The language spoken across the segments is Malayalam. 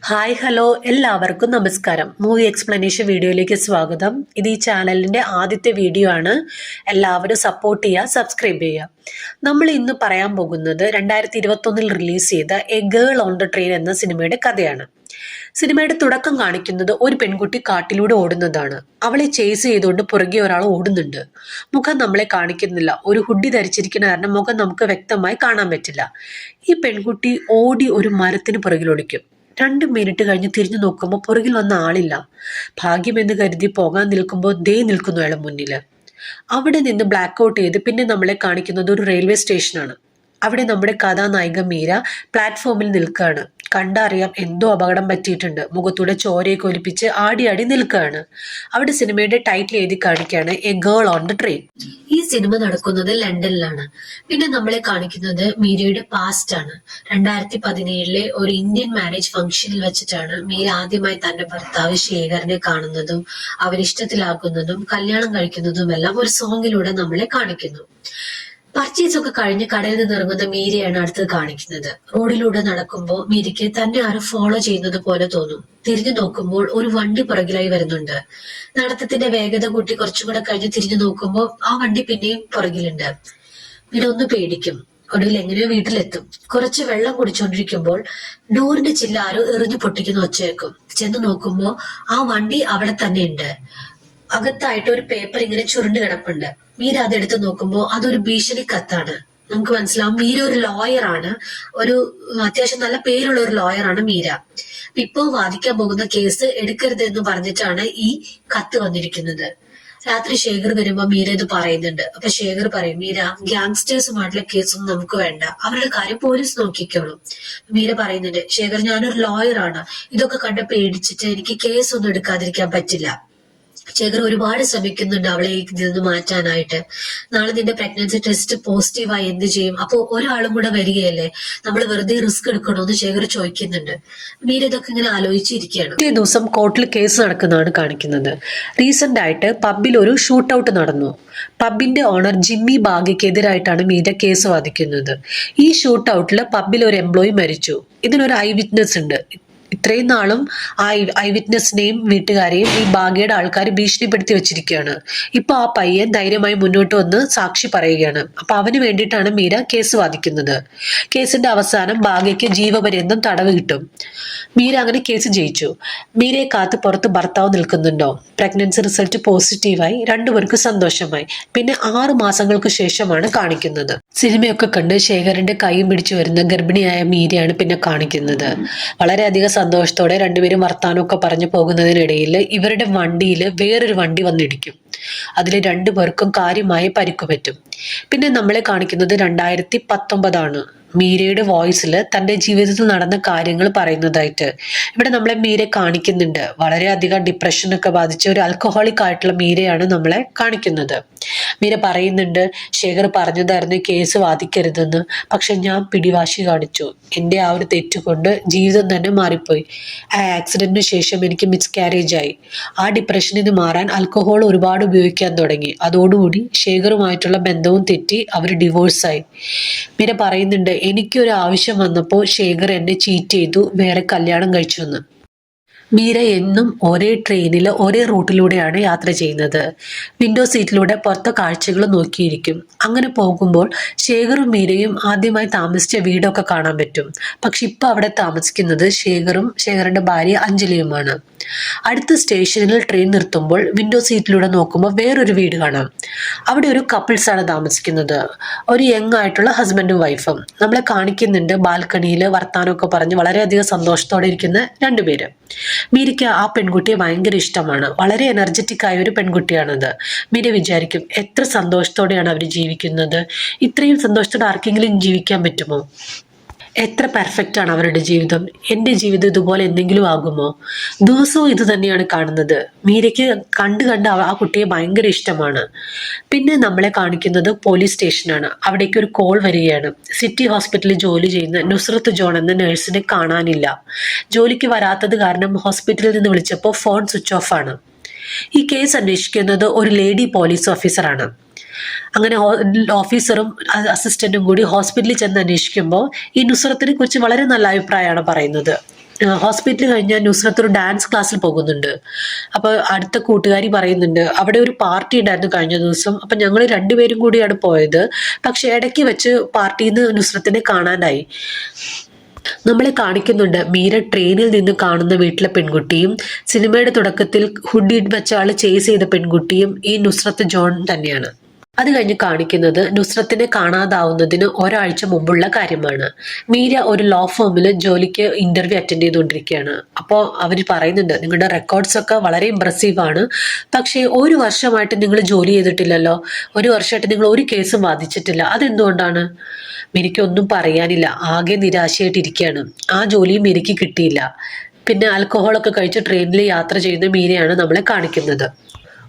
ഹായ് ഹലോ എല്ലാവർക്കും നമസ്കാരം. മൂവി എക്സ്പ്ലനേഷൻ വീഡിയോയിലേക്ക് സ്വാഗതം. ഇത് ഈ ചാനലിൻ്റെ ആദ്യത്തെ വീഡിയോ ആണ്. എല്ലാവരും സപ്പോർട്ട് ചെയ്യുക, സബ്സ്ക്രൈബ് ചെയ്യുക. നമ്മൾ ഇന്ന് പറയാൻ പോകുന്നത് 2021 റിലീസ് ചെയ്ത A girl on the train എന്ന സിനിമയുടെ കഥയാണ്. സിനിമയുടെ തുടക്കം കാണിക്കുന്നത് ഒരു പെൺകുട്ടി കാട്ടിലൂടെ ഓടുന്നതാണ്. അവളെ ചേസ് ചെയ്തുകൊണ്ട് പുറകെ ഒരാൾ ഓടുന്നുണ്ട്. മുഖം നമ്മളെ കാണിക്കുന്നില്ല. ഒരു ഹുഡി ധരിച്ചിരിക്കുന്ന കാരണം മുഖം നമുക്ക് വ്യക്തമായി കാണാൻ പറ്റില്ല. ഈ പെൺകുട്ടി ഓടി ഒരു മരത്തിന് പുറകിലൊളിക്കും. 2 മിനിറ്റ് കഴിഞ്ഞ് തിരിഞ്ഞു നോക്കുമ്പോൾ പുറകിൽ വന്ന ആളില്ല. ഭാഗ്യമെന്ന് കരുതി പോകാൻ നിൽക്കുമ്പോൾ ദേ നിൽക്കുന്നു അയാൾ മുന്നില്. അവിടെ നിന്ന് ബ്ലാക്ക് ഔട്ട് ചെയ്ത് പിന്നെ നമ്മളെ കാണിക്കുന്നത് ഒരു റെയിൽവേ സ്റ്റേഷനാണ്. അവിടെ നമ്മുടെ കഥാനായിക മീര പ്ലാറ്റ്ഫോമിൽ നിൽക്കുകയാണ്. കണ്ടറിയാം എന്തോ അപകടം പറ്റിയിട്ടുണ്ട്. മുഖത്തൂടെ ചോരയൊക്കെ ഒലിപ്പിച്ച് ആടി ആടി നിൽക്കുകയാണ്. അവിടെ സിനിമയുടെ ടൈറ്റിൽ എഴുതി കാണിക്കുകയാണ് A girl on the train. ഈ സിനിമ നടക്കുന്നത് ലണ്ടനിലാണ്. പിന്നെ നമ്മളെ കാണിക്കുന്നത് മീരയുടെ പാസ്റ്റ് ആണ്. 2017 ഒരു ഇന്ത്യൻ മാരേജ് ഫംഗ്ഷനിൽ വെച്ചിട്ടാണ് മീര ആദ്യമായി തന്റെ ഭർത്താവ് ശേഖറിനെ കാണുന്നതും അവരിഷ്ടത്തിലാക്കുന്നതും കല്യാണം കഴിക്കുന്നതുമെല്ലാം ഒരു സോങ്ങിലൂടെ നമ്മളെ കാണിക്കുന്നു. പർച്ചേസ് ഒക്കെ കഴിഞ്ഞ് കടയിൽ നിന്ന് ഇറങ്ങുന്ന മീരയാണ് അടുത്ത് കാണിക്കുന്നത്. റോഡിലൂടെ നടക്കുമ്പോൾ മീരയ്ക്ക് തന്നെ ആരും ഫോളോ ചെയ്യുന്നത് പോലെ തോന്നും. തിരിഞ്ഞു നോക്കുമ്പോൾ ഒരു വണ്ടി പുറകിലായി വരുന്നുണ്ട്. നടത്തത്തിന്റെ വേഗത കൂട്ടി കുറച്ചും കൂടെ കഴിഞ്ഞ് തിരിഞ്ഞു നോക്കുമ്പോൾ ആ വണ്ടി പിന്നെയും പുറകിലുണ്ട്. മീര ഒന്ന് പേടിക്കും. ഒടുവിൽ എങ്ങനെയോ വീട്ടിലെത്തും. കുറച്ച് വെള്ളം കുടിച്ചോണ്ടിരിക്കുമ്പോൾ ഡോറിന്റെ ചില്ല് ആരോ എറിഞ്ഞു പൊട്ടിക്കുന്ന ഒച്ചയേക്കും. ചെന്ന് നോക്കുമ്പോൾ ആ വണ്ടി അവിടെ തന്നെ ഉണ്ട്. അകത്തായിട്ട് ഒരു പേപ്പർ ഇങ്ങനെ ചുരുണ്ട് കിടപ്പുണ്ട്. മീര അതെടുത്ത് നോക്കുമ്പോൾ അതൊരു ഭീഷണി കത്താണ്. നമുക്ക് മനസ്സിലാവും മീര ഒരു ലോയറാണ്. ഒരു അത്യാവശ്യം നല്ല പേരുള്ള ഒരു ലോയറാണ് മീര. ഇപ്പോ വാദിക്കാൻ പോകുന്ന കേസ് എടുക്കരുത് എന്ന് പറഞ്ഞിട്ടാണ് ഈ കത്ത് വന്നിരിക്കുന്നത്. രാത്രി ശേഖർ വരുമ്പോ മീര ഇത് പറയുന്നുണ്ട്. അപ്പൊ ശേഖർ പറയും, മീര, ഗ്യാങ്സ്റ്റേഴ്സുമായിട്ടുള്ള കേസൊന്നും നമുക്ക് വേണ്ട, അവരുടെ കാര്യം പോലീസ് നോക്കിക്കോളും. മീര പറയുന്നുണ്ട്, ശേഖർ, ഞാനൊരു ലോയറാണ്, ഇതൊക്കെ കണ്ട് പേടിച്ചിട്ട് എനിക്ക് കേസൊന്നും എടുക്കാതിരിക്കാൻ പറ്റില്ല. ശേഖർ ഒരുപാട് ശ്രമിക്കുന്നുണ്ട് അവളെ ഇതിൽ നിന്ന് മാറ്റാനായിട്ട്. നാളെ നിന്റെ പ്രഗ്നൻസി ടെസ്റ്റ് പോസിറ്റീവായി എന്ത് ചെയ്യും? അപ്പൊ ഒരാളും കൂടെ വരികയല്ലേ, നമ്മൾ വെറുതെ റിസ്ക് എടുക്കണോന്ന് ശേഖർ ചോദിക്കുന്നുണ്ട്. മീര ഇതൊക്കെ ഇങ്ങനെ ആലോചിച്ചിരിക്കുകയാണ്. ഈ ദിവസം കോർട്ടിൽ കേസ് നടക്കുന്നതാണ് കാണിക്കുന്നത്. റീസെന്റ് ആയിട്ട് പബ്ബിൽ ഒരു ഷൂട്ട് ഔട്ട് നടന്നു. പബ്ബിന്റെ ഓണർ ജിമ്മി ബാഗയ്ക്കെതിരായിട്ടാണ് മീര കേസ് വാദിക്കുന്നത്. ഈ ഷൂട്ട് ഔട്ടിൽ പബ്ബിൽ ഒരു എംപ്ലോയി മരിച്ചു. ഇതിനൊരു ഐ വിറ്റ്നസ് ഉണ്ട്. ഇത്രയും നാളും ആ ഐ വിറ്റ്നസിനെയും വീട്ടുകാരെയും ഈ ബാഗയുടെ ആൾക്കാർ ഭീഷണിപ്പെടുത്തി വെച്ചിരിക്കുകയാണ്. ഇപ്പൊ ആ പയ്യൻ ധൈര്യമായി മുന്നോട്ട് വന്ന് സാക്ഷി പറയുകയാണ്. അപ്പൊ അവന് വേണ്ടിയിട്ടാണ് മീര കേസ് വാദിക്കുന്നത്. കേസിന്റെ അവസാനം ബാഗയ്ക്ക് ജീവപര്യന്തം തടവ് കിട്ടും. മീര അങ്ങനെ കേസ് ജയിച്ചു. മീരയെ കാത്ത് പുറത്ത് ഭർത്താവ് നിൽക്കുന്നുണ്ടോ? പ്രഗ്നൻസി റിസൾട്ട് പോസിറ്റീവായി. രണ്ടുപേർക്കും സന്തോഷമായി. പിന്നെ 6 മാസങ്ങൾക്ക് ശേഷമാണ് കാണിക്കുന്നത്. സിനിമയൊക്കെ കണ്ട് ശേഖരന്റെ കൈയും പിടിച്ചു വരുന്ന ഗർഭിണിയായ മീരയാണ് പിന്നെ കാണിക്കുന്നത്. വളരെയധികം സന്തോഷത്തോടെ രണ്ടുപേരും വർത്താനമൊക്കെ പറഞ്ഞു പോകുന്നതിനിടയിൽ ഇവരുടെ വണ്ടിയിൽ വേറൊരു വണ്ടി വന്നിടിക്കും. അതിൽ 2 പേർക്കും കാര്യമായ പരിക്കു പറ്റും. പിന്നെ നമ്മളെ കാണിക്കുന്നത് 2019 മീരയുടെ വോയിസിൽ തന്റെ ജീവിതത്തിൽ നടന്ന കാര്യങ്ങൾ പറയുന്നതായിട്ട്. ഇവിടെ നമ്മളെ മീരെ കാണിക്കുന്നുണ്ട്. വളരെയധികം ഡിപ്രഷനൊക്കെ ബാധിച്ച ഒരു ആൽക്കഹോളിക് ആയിട്ടുള്ള മീരയാണ് നമ്മളെ കാണിക്കുന്നത്. മീര പറയുന്നുണ്ട്, ശേഖർ പറഞ്ഞതായിരുന്നു കേസ് വാദിക്കരുതെന്ന്, പക്ഷെ ഞാൻ പിടിവാശി കാണിച്ചു. എൻ്റെ ആ ഒരു തെറ്റുകൊണ്ട് ജീവിതം തന്നെ മാറിപ്പോയി. ആ ആക്സിഡന്റിന് ശേഷം എനിക്ക് മിസ്കാരേജ് ആയി. ആ ഡിപ്രഷനിൽ നിന്ന് മാറാൻ ആൽക്കഹോൾ ഒരുപാട് ഉപയോഗിക്കാൻ തുടങ്ങി. അതോടുകൂടി ശേഖറുമായിട്ടുള്ള ബന്ധവും തെറ്റി. അവർ ഡിവോഴ്സായി. മീര പറയുന്നുണ്ട്, എനിക്കൊരു ആവശ്യം വന്നപ്പോൾ ശേഖർ എന്നെ ചീറ്റ് ചെയ്തു, വേറെ കല്യാണം കഴിച്ചു എന്ന്. മീര എന്നും ഒരേ ട്രെയിനിൽ ഒരേ റൂട്ടിലൂടെയാണ് യാത്ര ചെയ്യുന്നത്. വിൻഡോ സീറ്റിലൂടെ പുറത്തെ കാഴ്ചകൾ നോക്കിയിരിക്കും. അങ്ങനെ പോകുമ്പോൾ ശേഖറും മീരയും ആദ്യമായി താമസിച്ച വീടൊക്കെ കാണാൻ പറ്റും. പക്ഷെ ഇപ്പൊ അവിടെ താമസിക്കുന്നത് ശേഖറും ശേഖറിന്റെ ഭാര്യ അഞ്ജലിയുമാണ്. അടുത്ത സ്റ്റേഷനിൽ ട്രെയിൻ നിർത്തുമ്പോൾ വിൻഡോ സീറ്റിലൂടെ നോക്കുമ്പോൾ വേറൊരു വീട് കാണാം. അവിടെ ഒരു കപ്പിൾസ് ആണ് താമസിക്കുന്നത്. ഒരു യങ് ആയിട്ടുള്ള ഹസ്ബൻഡും വൈഫും. നമ്മളെ കാണിക്കുന്നുണ്ട് ബാൽക്കണിയിൽ വർത്താനമൊക്കെ പറഞ്ഞ് വളരെയധികം സന്തോഷത്തോടെ ഇരിക്കുന്ന 2 പേര്. മീരയ്ക്ക് ആ പെൺകുട്ടിയെ ഭയങ്കര ഇഷ്ടമാണ്. വളരെ എനർജറ്റിക് ആയ ഒരു പെൺകുട്ടിയാണത്. മീര വിചാരിക്കും, എത്ര സന്തോഷത്തോടെയാണ് അവർ ജീവിക്കുന്നത്. ഇത്രയും സന്തോഷത്തോടെ ആർക്കെങ്കിലും ജീവിക്കാൻ പറ്റുമോ? എത്ര പെർഫെക്റ്റ് ആണ് അവരുടെ ജീവിതം. എൻ്റെ ജീവിതം ഇതുപോലെ എന്തെങ്കിലും ആകുമോ? ദിവസവും ഇത് തന്നെയാണ് കാണുന്നത്. മീരയ്ക്ക് കണ്ട് ആ കുട്ടിയെ ഭയങ്കര ഇഷ്ടമാണ്. പിന്നെ നമ്മളെ കാണിക്കുന്നത് പോലീസ് സ്റ്റേഷനാണ്. അവിടേക്ക് ഒരു കോൾ വരികയാണ്. സിറ്റി ഹോസ്പിറ്റലിൽ ജോലി ചെയ്യുന്ന നുസ്രത്ത് ജോൺ എന്ന നഴ്സിനെ കാണാനില്ല. ജോലിക്ക് വരാത്തത് കാരണം ഹോസ്പിറ്റലിൽ നിന്ന് വിളിച്ചപ്പോൾ ഫോൺ സ്വിച്ച് ഓഫ് ആണ്. ഈ കേസ് അന്വേഷിക്കുന്നത് ഒരു ലേഡി പോലീസ് ഓഫീസറാണ്. അങ്ങനെ ഓഫീസറും അസിസ്റ്റന്റും കൂടി ഹോസ്പിറ്റലിൽ ചെന്ന് അന്വേഷിക്കുമ്പോൾ ഈ നുസ്രത്തിനെ കുറിച്ച് വളരെ നല്ല അഭിപ്രായമാണ് പറയുന്നത്. ഹോസ്പിറ്റൽ കഴിഞ്ഞാൽ നുസ്രത്ത് ഒരു ഡാൻസ് ക്ലാസ്സിൽ പോകുന്നുണ്ട്. അപ്പോൾ അടുത്ത കൂട്ടുകാരി പറയുന്നുണ്ട് അവിടെ ഒരു പാർട്ടി ഉണ്ടായിരുന്നു കഴിഞ്ഞ ദിവസം. അപ്പം ഞങ്ങൾ രണ്ടുപേരും കൂടിയാണ് പോയത്. പക്ഷെ ഇടയ്ക്ക് വെച്ച് പാർട്ടിയിൽ നിന്ന് നുസ്രത്തിനെ കാണാനായി. നമ്മളെ കാണിക്കുന്നുണ്ട് മീര ട്രെയിനിൽ നിന്ന് കാണുന്ന വീട്ടിലെ പെൺകുട്ടിയും സിനിമയുടെ തുടക്കത്തിൽ ഹുഡിൽ വെച്ച ആള് ചേസ് ചെയ്ത പെൺകുട്ടിയും ഈ നുസ്രത്ത് ജോൺ തന്നെയാണ്. അത് കഴിഞ്ഞ് കാണിക്കുന്നത് നുസ്രത്തിനെ കാണാതാവുന്നതിന് ഒരാഴ്ച മുമ്പുള്ള കാര്യമാണ്. മീര ഒരു ലോ ഫേമിൽ ജോലിക്ക് ഇന്റർവ്യൂ അറ്റൻഡ് ചെയ്തുകൊണ്ടിരിക്കുകയാണ്. അപ്പോൾ അവർ പറയുന്നുണ്ട് നിങ്ങളുടെ റെക്കോർഡ്സ് ഒക്കെ വളരെ ഇമ്പ്രസീവ് ആണ്, പക്ഷേ ഒരു വർഷമായിട്ട് നിങ്ങൾ ജോലി ചെയ്തിട്ടില്ലല്ലോ, ഒരു വർഷമായിട്ട് നിങ്ങൾ ഒരു കേസും വാദിച്ചിട്ടില്ല, അതെന്തുകൊണ്ടാണ്? മീരയ്ക്കൊന്നും പറയാനില്ല, ആകെ നിരാശയായിട്ടിരിക്കുകയാണ്. ആ ജോലിയും മീരയ്ക്ക് കിട്ടിയില്ല. പിന്നെ ആൽക്കഹോളൊക്കെ കഴിച്ച് ട്രെയിനിൽ യാത്ര ചെയ്യുന്ന മീരയാണ് നമ്മളെ കാണിക്കുന്നത്.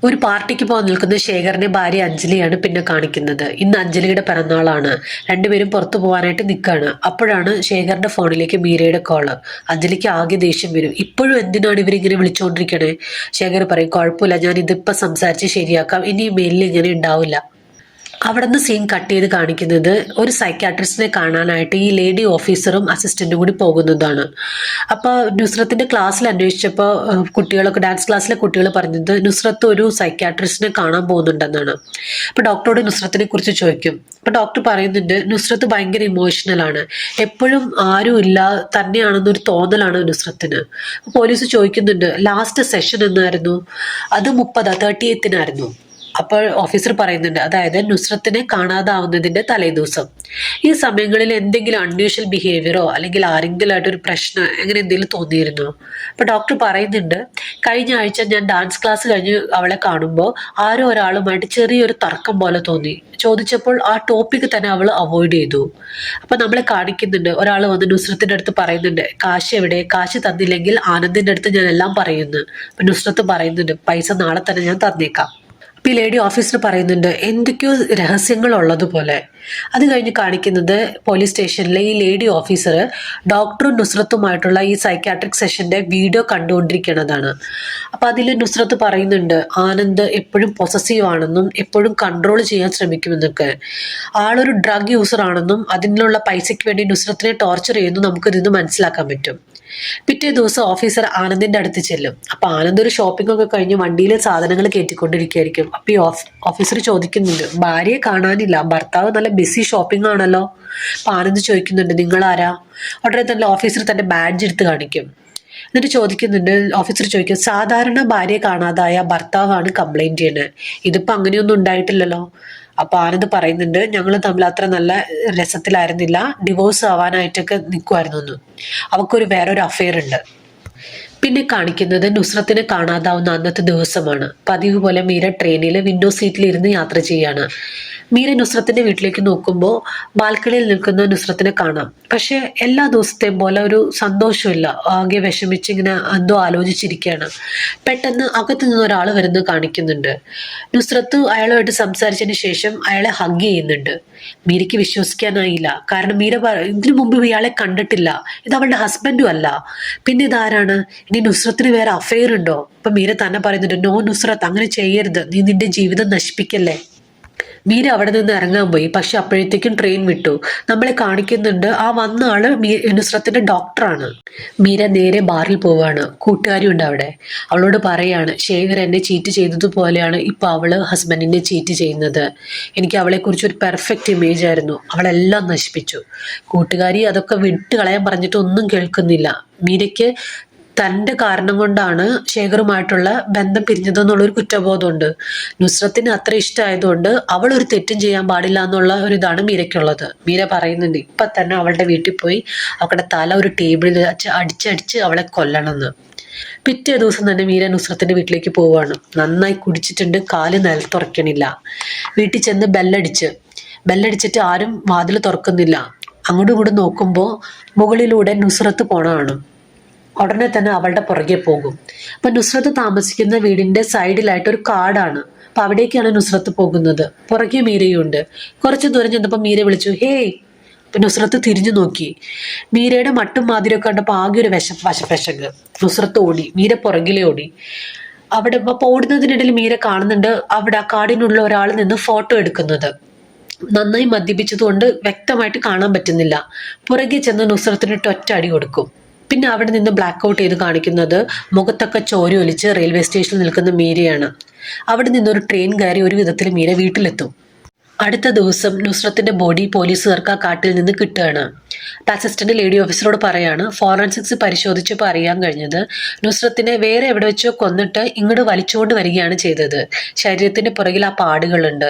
ഒരു പാർട്ടിക്ക് പോകാൻ നിൽക്കുന്ന ശേഖറിന്റെ ഭാര്യ അഞ്ജലിയാണ് പിന്നെ കാണിക്കുന്നത്. ഇന്ന് അഞ്ജലിയുടെ പിറന്നാളാണ്. രണ്ടുപേരും പുറത്തു പോകാനായിട്ട് നിൽക്കുകയാണ്. അപ്പോഴാണ് ശേഖറിന്റെ ഫോണിലേക്ക് മീരയുടെ കോള്. അഞ്ജലിക്ക് ആകെ ദേഷ്യം വരും. ഇപ്പോഴും എന്തിനാണ് ഇവരിങ്ങനെ വിളിച്ചുകൊണ്ടിരിക്കണേ? ശേഖർ പറയും കുഴപ്പമില്ല, ഞാൻ ഇതിപ്പോ സംസാരിച്ച് ശരിയാക്കാം, ഇനി മെയിലിൽ ഇങ്ങനെ ഉണ്ടാവില്ല. അവിടെ നിന്ന് സീൻ കട്ട് ചെയ്ത് കാണിക്കുന്നത് ഒരു സൈക്കാട്രിസ്റ്റിനെ കാണാനായിട്ട് ഈ ലേഡി ഓഫീസറും അസിസ്റ്റന്റും കൂടി പോകുന്നതാണ്. അപ്പോൾ നുസ്രത്തിന്റെ ക്ലാസ്സിൽ അന്വേഷിച്ചപ്പോൾ കുട്ടികളൊക്കെ ഡാൻസ് ക്ലാസ്സിലെ കുട്ടികൾ പറഞ്ഞത് നുസ്രത്ത് ഒരു സൈക്കാട്രിസ്റ്റിനെ കാണാൻ പോകുന്നുണ്ടെന്നാണ്. അപ്പോൾ ഡോക്ടറോട് നുസ്രത്തിനെ കുറിച്ച് ചോദിക്കും. അപ്പോൾ ഡോക്ടർ പറയുന്നുണ്ട് നുസ്രത്ത് ഭയങ്കര ഇമോഷണൽ ആണ്, എപ്പോഴും ആരും ഇല്ല തന്നെയാണെന്നൊരു തോന്നലാണ് നുസ്രത്തിന്. പോലീസ് ചോദിക്കുന്നുണ്ട് ലാസ്റ്റ് സെഷൻ എന്നായിരുന്നു? അത് 30 അപ്പോൾ ഓഫീസർ പറയുന്നുണ്ട് അതായത് നുസ്രത്തിനെ കാണാതാവുന്നതിന്റെ തലേദിവസം. ഈ സമയങ്ങളിൽ എന്തെങ്കിലും അൺയൂഷ്വൽ ബിഹേവിയറോ അല്ലെങ്കിൽ ആരെങ്കിലും ആയിട്ടൊരു പ്രശ്നം അങ്ങനെ എന്തെങ്കിലും തോന്നിയിരുന്നോ? അപ്പൊ ഡോക്ടർ പറയുന്നുണ്ട് കഴിഞ്ഞ ആഴ്ച ഞാൻ ഡാൻസ് ക്ലാസ് കഴിഞ്ഞ് അവളെ കാണുമ്പോൾ ആരോ ഒരാളുമായിട്ട് ചെറിയൊരു തർക്കം പോലെ തോന്നി. ചോദിച്ചപ്പോൾ ആ ടോപ്പിക് തന്നെ അവൾ അവോയ്ഡ് ചെയ്തു. അപ്പൊ നമ്മളെ കാണിക്കുന്നുണ്ട് ഒരാൾ വന്ന് നുസ്രത്തിന്റെ അടുത്ത് പറയുന്നുണ്ട് കാശ് എവിടെ, കാശ് തന്നില്ലെങ്കിൽ ആനന്ദിന്റെ അടുത്ത് ഞാൻ എല്ലാം പറയുന്നു. അപ്പൊ നുസ്രത്ത് പറയുന്നുണ്ട് പൈസ നാളെ തന്നെ ഞാൻ തന്നേക്കാം. ഈ ലേഡി ഓഫീസർ പറയുന്നുണ്ട് എന്തൊക്കെയോ രഹസ്യങ്ങൾ ഉള്ളതുപോലെ. അത് കഴിഞ്ഞ് കാണിക്കുന്നത് പോലീസ് സ്റ്റേഷനിലെ ഈ ലേഡി ഓഫീസർ ഡോക്ടറും നുസ്രത്തുമായിട്ടുള്ള ഈ സൈക്കാട്രിക് സെഷന്റെ വീഡിയോ കണ്ടുകൊണ്ടിരിക്കുന്നതാണ്. അപ്പൊ അതിൽ നുസ്രത്ത് പറയുന്നുണ്ട് ആനന്ദ് എപ്പോഴും പൊസസീവ് ആണെന്നും എപ്പോഴും കൺട്രോൾ ചെയ്യാൻ ശ്രമിക്കുമെന്നൊക്കെ. ആളൊരു ഡ്രഗ് യൂസർ ആണെന്നും അതിനുള്ള പൈസയ്ക്ക് വേണ്ടി നുസ്രത്തിനെ ടോർച്ചർ ചെയ്യുന്നു നമുക്ക് ഇതിന്ന് മനസ്സിലാക്കാൻ പറ്റും. പിറ്റേ ദിവസം ഓഫീസർ ആനന്ദിന്റെ അടുത്ത് ചെല്ലും. അപ്പൊ ആനന്ദ് ഒരു ഷോപ്പിംഗ് ഒക്കെ കഴിഞ്ഞ് വണ്ടിയിൽ സാധനങ്ങൾ കയറ്റിക്കൊണ്ടിരിക്കുകയായിരിക്കും. അപ്പൊ ഈ ഓഫീസർ ചോദിക്കുന്നുണ്ട് ഭാര്യയെ കാണാനില്ല, ഭർത്താവ് നല്ല ബിസി ഷോപ്പിംഗ് ആണല്ലോ. അപ്പൊ ആനന്ദ് ചോദിക്കുന്നുണ്ട് നിങ്ങൾ ആരാ? ഉടനെ തന്നെ ഓഫീസർ തന്റെ ബാഡ്ജ് എടുത്ത് കാണിക്കും. എന്നിട്ട് ചോദിക്കുന്നുണ്ട്, ഓഫീസർ ചോദിക്കും സാധാരണ ഭാര്യയെ കാണാതായ ഭർത്താവാണ് കംപ്ലൈന്റ് ചെയ്യുന്നത്, ഇതിപ്പോ അങ്ങനെയൊന്നും ഉണ്ടായിട്ടില്ലല്ലോ. അപ്പൊ ആനന്ദ് പറയുന്നുണ്ട് ഞങ്ങൾ തമ്മിൽ അത്ര നല്ല രസത്തിലായിരുന്നില്ല, ഡിവോഴ്സ് ആവാനായിട്ടൊക്കെ നിൽക്കുമായിരുന്നു, അവക്കൊരു വേറൊരു അഫെയർ ഉണ്ട്. പിന്നെ കാണിക്കുന്നത് നുസ്രത്തിനെ കാണാതാവുന്ന അന്നത്തെ ദിവസമാണ്. പതിവ് പോലെ മീര ട്രെയിനിൽ വിൻഡോ സീറ്റിൽ ഇരുന്ന് യാത്ര ചെയ്യാണ്. മീര നുസ്രത്തിന്റെ വീട്ടിലേക്ക് നോക്കുമ്പോൾ ബാൽക്കണിയിൽ നിൽക്കുന്ന നുസ്രത്തിനെ കാണാം. പക്ഷെ എല്ലാ ദിവസത്തെയും പോലെ ഒരു സന്തോഷമില്ല, ആകെ വിഷമിച്ച് ഇങ്ങനെ എന്തോ ആലോചിച്ചിരിക്കുകയാണ്. പെട്ടെന്ന് അകത്ത് നിന്ന് ഒരാൾ വരുന്നത് കാണിക്കുന്നുണ്ട്. നുസ്രത്ത് അയാളുമായിട്ട് സംസാരിച്ചതിന് ശേഷം അയാളെ ഹഗ് ചെയ്യുന്നുണ്ട്. മീരയ്ക്ക് വിശ്വസിക്കാനായില്ല. കാരണം മീര ഇതിനു മുമ്പ് ഇയാളെ കണ്ടിട്ടില്ല, ഇത് അവളുടെ ഹസ്ബൻഡും അല്ല, പിന്നെ ഇതാരാണ്? ഇനി നുസ്രത്തിന് വേറെ അഫെയർ ഉണ്ടോ? അപ്പൊ മീര തന്നെ പറയുന്നുണ്ട് നോ നുസ്രത്ത്, അങ്ങനെ ചെയ്യരുത്, നീ നിന്റെ ജീവിതം നശിപ്പിക്കല്ലേ. മീര അവിടെ നിന്ന് ഇറങ്ങാൻ പോയി. പക്ഷെ അപ്പോഴത്തേക്കും ട്രെയിൻ വിട്ടു. നമ്മളെ കാണിക്കുന്നുണ്ട് ആ വന്ന ആള് നുസ്രത്തിന്റെ ഡോക്ടറാണ്. മീര നേരെ ബാറിൽ പോവാണ്. കൂട്ടുകാരി ഉണ്ട് അവിടെ. അവളോട് പറയാണ് ശേഖർ എന്നെ ചീറ്റ് ചെയ്തതുപോലെയാണ് ഇപ്പൊ അവള് ഹസ്ബൻഡിനെ ചീറ്റ് ചെയ്യുന്നത്, എനിക്ക് അവളെ കുറിച്ച് ഒരു പെർഫെക്റ്റ് ഇമേജ് ആയിരുന്നു, അവളെല്ലാം നശിപ്പിച്ചു. കൂട്ടുകാരി അതൊക്കെ വിട്ട് കളയാൻ പറഞ്ഞിട്ട് ഒന്നും കേൾക്കുന്നില്ല. മീരയ്ക്ക് തൻ്റെ കാരണം കൊണ്ടാണ് ശേഖറുമായിട്ടുള്ള ബന്ധം പിരിഞ്ഞതെന്നുള്ളൊരു കുറ്റബോധമുണ്ട്. നുസ്രത്തിന് അത്ര ഇഷ്ടമായതുകൊണ്ട് അവൾ ഒരു തെറ്റും ചെയ്യാൻ പാടില്ല എന്നുള്ള ഒരു ഇതാണ് മീരയ്ക്കുള്ളത്. മീര പറയുന്നുണ്ട് ഇപ്പം തന്നെ അവളുടെ വീട്ടിൽ പോയി അവളുടെ തല ഒരു ടേബിളിൽ വെച്ച് അടിച്ചടിച്ച് അവളെ കൊല്ലണമെന്ന്. പിറ്റേ ദിവസം തന്നെ മീര നുസ്രത്തിന്റെ വീട്ടിലേക്ക് പോവുകയാണ്. നന്നായി കുടിച്ചിട്ടുണ്ട്, കാല് നിലത്തുറക്കണില്ല. വീട്ടിൽ ചെന്ന് ബെല്ലടിച്ചിട്ട് ആരും വാതിൽ തുറക്കുന്നില്ല. അങ്ങോട്ടും ഇങ്ങോട്ടും നോക്കുമ്പോൾ മുകളിലൂടെ നുസ്രത്ത് പോണതാണ്. ഉടനെ തന്നെ അവളുടെ പുറകെ പോകും. അപ്പൊ നുസ്രത്ത് താമസിക്കുന്ന വീടിന്റെ സൈഡിലായിട്ട് ഒരു കാടാണ്. അപ്പൊ അവിടേക്കാണ് നുസ്രത്ത് പോകുന്നത്. പുറകെ മീരയുണ്ട്. കുറച്ചു ദൂരം ചെന്നപ്പോ മീര വിളിച്ചു ഹേയ്. അപ്പൊ നുസ്രത്ത് തിരിഞ്ഞു നോക്കി. മീരയുടെ മട്ടും മാതിരിയൊക്കെ കണ്ടപ്പോൾ ആകെ ഒരു വശപ്പശക്. നുസ്രത്ത് ഓടി, മീര പുറകിലെ ഓടി. അവിടെ അപ്പൊ ഓടുന്നതിനിടയിൽ മീര കാണുന്നുണ്ട് അവിടെ ആ കാടിനുള്ള ഒരാൾ നിന്ന് ഫോട്ടോ എടുക്കുന്നത്. നന്നായി മദ്യപിച്ചതുകൊണ്ട് വ്യക്തമായിട്ട് കാണാൻ പറ്റുന്നില്ല. പുറകെ ചെന്ന് നുസ്രത്തിന് ഒറ്റ അടി കൊടുക്കും. പിന്നെ അവിടെ നിന്ന് ബ്ലാക്ക് ഔട്ട് ചെയ്ത് കാണിക്കുന്നത് മുഖത്തൊക്കെ ചോര ഒലിച്ച് റെയിൽവേ സ്റ്റേഷനിൽ നിൽക്കുന്ന മീരയാണ്. അവിടെ നിന്നൊരു ട്രെയിൻ കയറി ഒരു വിധത്തിൽ മീര വീട്ടിലെത്തും. അടുത്ത ദിവസം നുസ്രത്തിന്റെ ബോഡി പോലീസുകാർക്ക് ആ കാട്ടിൽ നിന്ന് കിട്ടുകയാണ്. അസിസ്റ്റന്റ് ലേഡി ഓഫീസറോട് പറയാണ്, ഫോറൻസിക്സ് പരിശോധിച്ചപ്പോൾ അറിയാൻ കഴിഞ്ഞത് നുസ്രത്തിനെ വേറെ എവിടെ വെച്ചോ കൊന്നിട്ട് ഇങ്ങോട്ട് വലിച്ചുകൊണ്ട് വരികയാണ് ചെയ്തത്. ശരീരത്തിന്റെ പുറകിൽ ആ പാടുകളുണ്ട്.